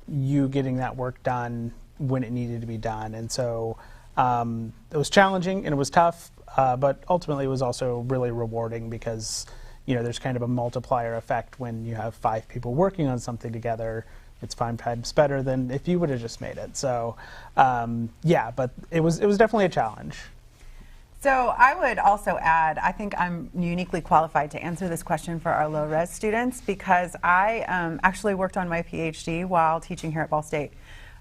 you getting that work done when it needed to be done. And so it was challenging and it was tough, but ultimately it was also really rewarding because, you know, there's kind of a multiplier effect when you have 5 people working on something together. It's 5 times better than if you would have just made it. So yeah, but it was definitely a challenge. So I would also add, I think I'm uniquely qualified to answer this question for our low-res students because I actually worked on my PhD while teaching here at Ball State.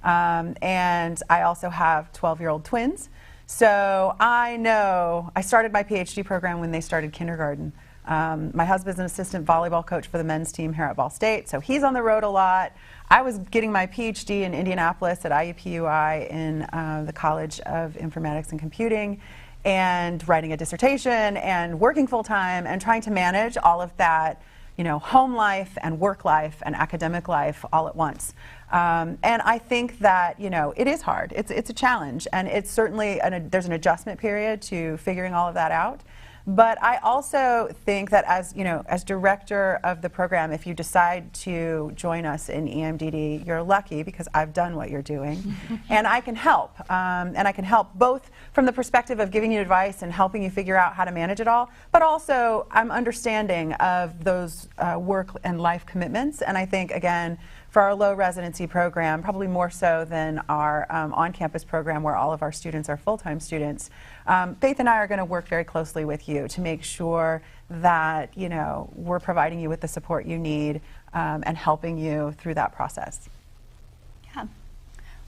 And I also have 12-year-old twins. So I know, I started my PhD program when they started kindergarten. My husband's an assistant volleyball coach for the men's team here at Ball State, so he's on the road a lot. I was getting my PhD in Indianapolis at IUPUI in the College of Informatics and Computing, and writing a dissertation and working full-time and trying to manage all of that, you know, home life and work life and academic life all at once. And I think that, you know, it is hard. It's a challenge, and it's certainly there's an adjustment period to figuring all of that out. But I also think that as, you know, as director of the program, if you decide to join us in EMDD, you're lucky because I've done what you're doing. And I can help. And I can help both from the perspective of giving you advice and helping you figure out how to manage it all, but also I'm understanding of those work and life commitments. And I think, again, for our low residency program, probably more so than our on-campus program where all of our students are full-time students, Faith and I are going to work very closely with you to make sure that, you know, we're providing you with the support you need and helping you through that process. Yeah.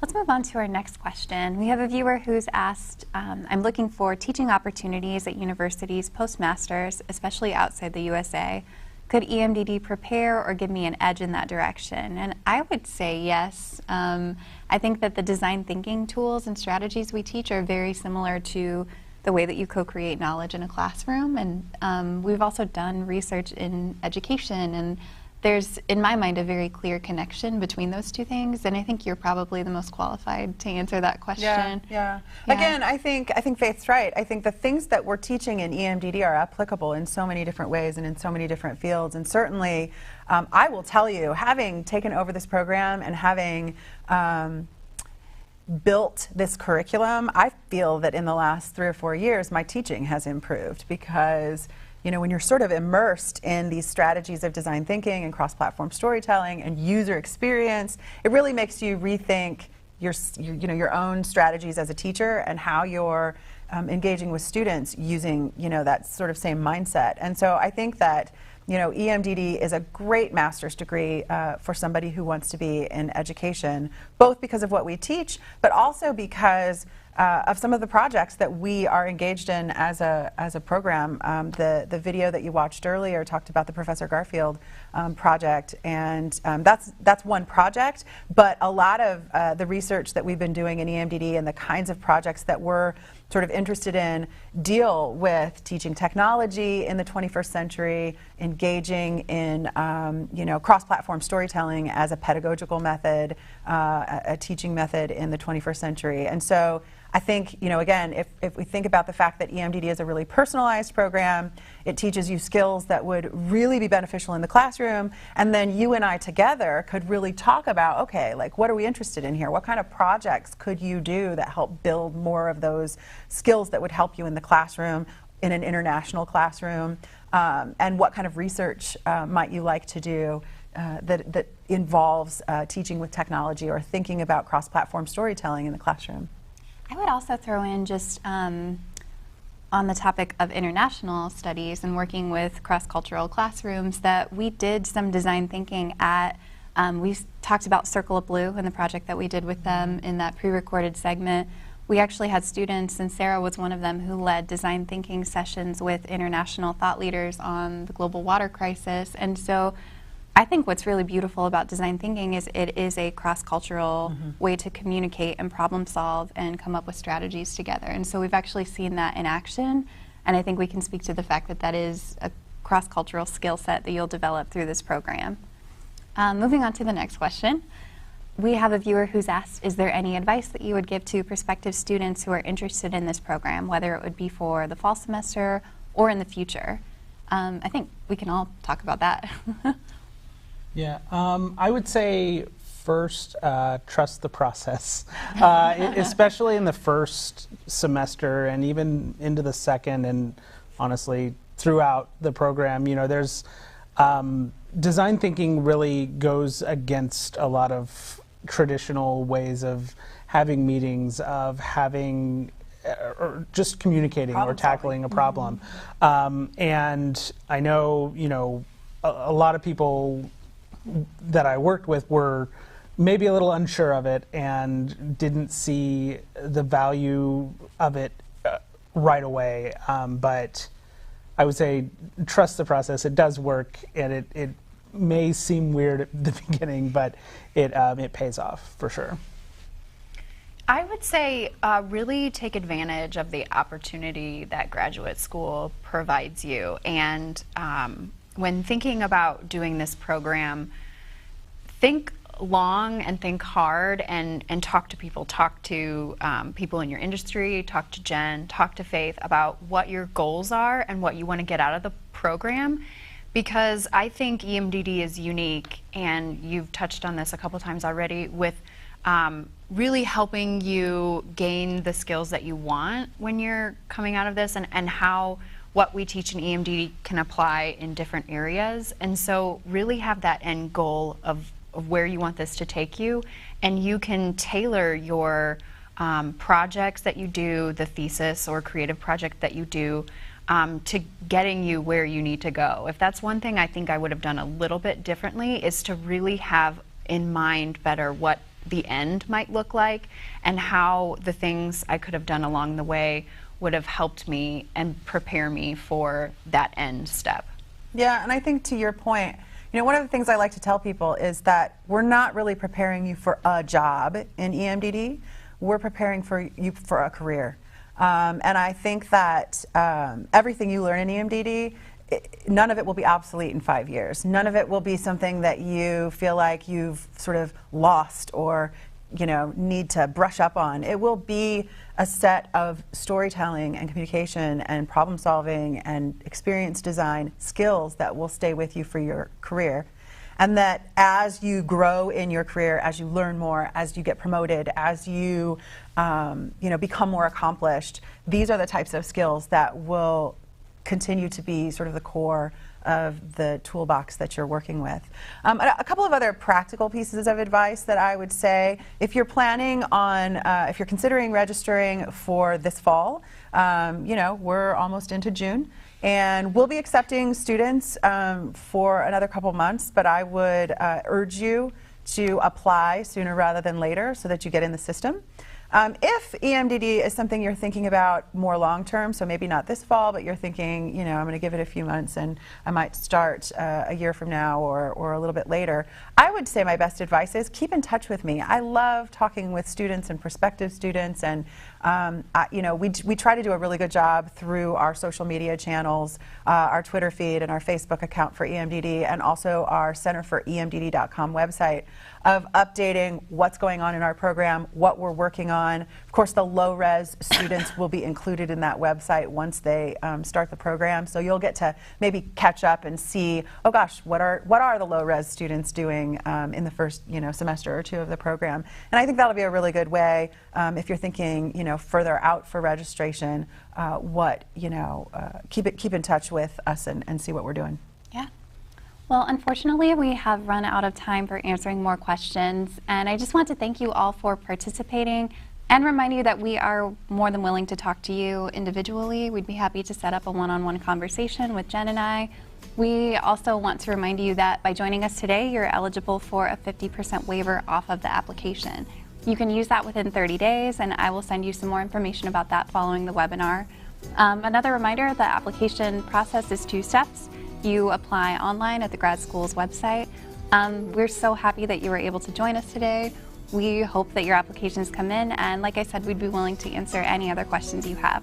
Let's move on to our next question. We have a viewer who's asked, I'm looking for teaching opportunities at universities post-masters, especially outside the USA. Could EMDD prepare or give me an edge in that direction? And I would say yes. I think that the design thinking tools and strategies we teach are very similar to the way that you co-create knowledge in a classroom. And we've also done research in education, and there's, in my mind, a very clear connection between those two things. And I think you're probably the most qualified to answer that question. Yeah. Again, I think Faith's right. I think the things that we're teaching in EMDD are applicable in so many different ways and in so many different fields. And certainly, I will tell you, having taken over this program and having built this curriculum, I feel that in the last 3 or 4 years, my teaching has improved because, you know, when you're sort of immersed in these strategies of design thinking and cross-platform storytelling and user experience, it really makes you rethink your own strategies as a teacher and how you're engaging with students using, you know, that sort of same mindset. And so I think that, you know, EMDD is a great master's degree for somebody who wants to be in education, both because of what we teach, but also because of some of the projects that we are engaged in as a program. The video that you watched earlier talked about the Professor Garfield project, and that's one project, but a lot of the research that we've been doing in EMDD and the kinds of projects that we're sort of interested in deal with teaching technology in the 21st century, engaging in you know, cross-platform storytelling as a pedagogical method, a teaching method in the 21st century. And so I think, you know, again, if we think about the fact that EMDD is a really personalized program, it teaches you skills that would really be beneficial in the classroom, and then you and I together could really talk about, okay, like, what are we interested in here? What kind of projects could you do that help build more of those skills that would help you in the classroom, in an international classroom, and what kind of research might you like to do that involves teaching with technology or thinking about cross-platform storytelling in the classroom? I would also throw in just on the topic of international studies and working with cross-cultural classrooms that we did some design thinking at, we talked about Circle of Blue and the project that we did with them in that pre-recorded segment. We actually had students, and Sarah was one of them, who led design thinking sessions with international thought leaders on the global water crisis. And so I think what's really beautiful about design thinking is it is a cross-cultural way to communicate and problem solve and come up with strategies together. And so we've actually seen that in action, and I think we can speak to the fact that that is a cross-cultural skill set that you'll develop through this program. Moving on to the next question. We have a viewer who's asked, is there any advice that you would give to prospective students who are interested in this program, whether it would be for the fall semester or in the future? I think we can all talk about that. Yeah, I would say first, trust the process, especially in the first semester and even into the second, and honestly throughout the program. You know, there's design thinking really goes against a lot of traditional ways of having meetings, of having or just communicating or tackling a problem. And I know, you know, a lot of people that I worked with were maybe a little unsure of it and didn't see the value of it right away. But I would say trust the process. It does work, and it may seem weird at the beginning, but it pays off for sure. I would say really take advantage of the opportunity that graduate school provides you. And when thinking about doing this program, think long and think hard and talk to people. Talk to people in your industry, talk to Jen, talk to Faith about what your goals are and what you want to get out of the program. Because I think EMDD is unique, and you've touched on this a couple times already, with really helping you gain the skills that you want when you're coming out of this, and how what we teach in EMDD can apply in different areas. And so really have that end goal of where you want this to take you, and you can tailor your projects that you do, the thesis or creative project that you do, to getting you where you need to go. If that's one thing I think I would have done a little bit differently, is to really have in mind better what the end might look like, and how the things I could have done along the way would have helped me and prepare me for that end step. Yeah, and I think to your point, you know, one of the things I like to tell people is that we're not really preparing you for a job in EMDD, we're preparing for you for a career. And I think that everything you learn in EMDD, none of it will be obsolete in 5 years. None of it will be something that you feel like you've sort of lost or, you know, need to brush up on. It will be a set of storytelling and communication and problem solving and experience design skills that will stay with you for your career. And that as you grow in your career, as you learn more, as you get promoted, as you, you know, become more accomplished, these are the types of skills that will continue to be sort of the core of the toolbox that you're working with. A couple of other practical pieces of advice that I would say: if you're planning on, if you're considering registering for this fall, you know, we're almost into June, and we'll be accepting students for another couple months, but I would urge you to apply sooner rather than later so that you get in the system. If EMDD is something you're thinking about more long-term, so maybe not this fall, but you're thinking, you know, I'm going to give it a few months and I might start a year from now or a little bit later, I would say my best advice is keep in touch with me. I love talking with students and prospective students, and you know, we try to do a really good job through our social media channels, our Twitter feed and our Facebook account for EMDD, and also our centerforemdd.com website, of updating what's going on in our program, what we're working on. Of course, the low-res students will be included in that website once they start the program, so you'll get to maybe catch up and see, oh gosh, what are the low-res students doing in the first, you know, semester or two of the program. And I think that'll be a really good way, if you're thinking, you know, further out for registration, you know, keep in touch with us and see what we're doing. Yeah. Well, unfortunately, we have run out of time for answering more questions, and I just want to thank you all for participating and remind you that we are more than willing to talk to you individually. We'd be happy to set up a one-on-one conversation with Jen and I. We also want to remind you that by joining us today, you're eligible for a 50% waiver off of the application. You can use that within 30 days, and I will send you some more information about that following the webinar. Another reminder, the application process is 2 steps. You apply online at the grad school's website. We're so happy that you were able to join us today. We hope that your applications come in, and like I said, we'd be willing to answer any other questions you have.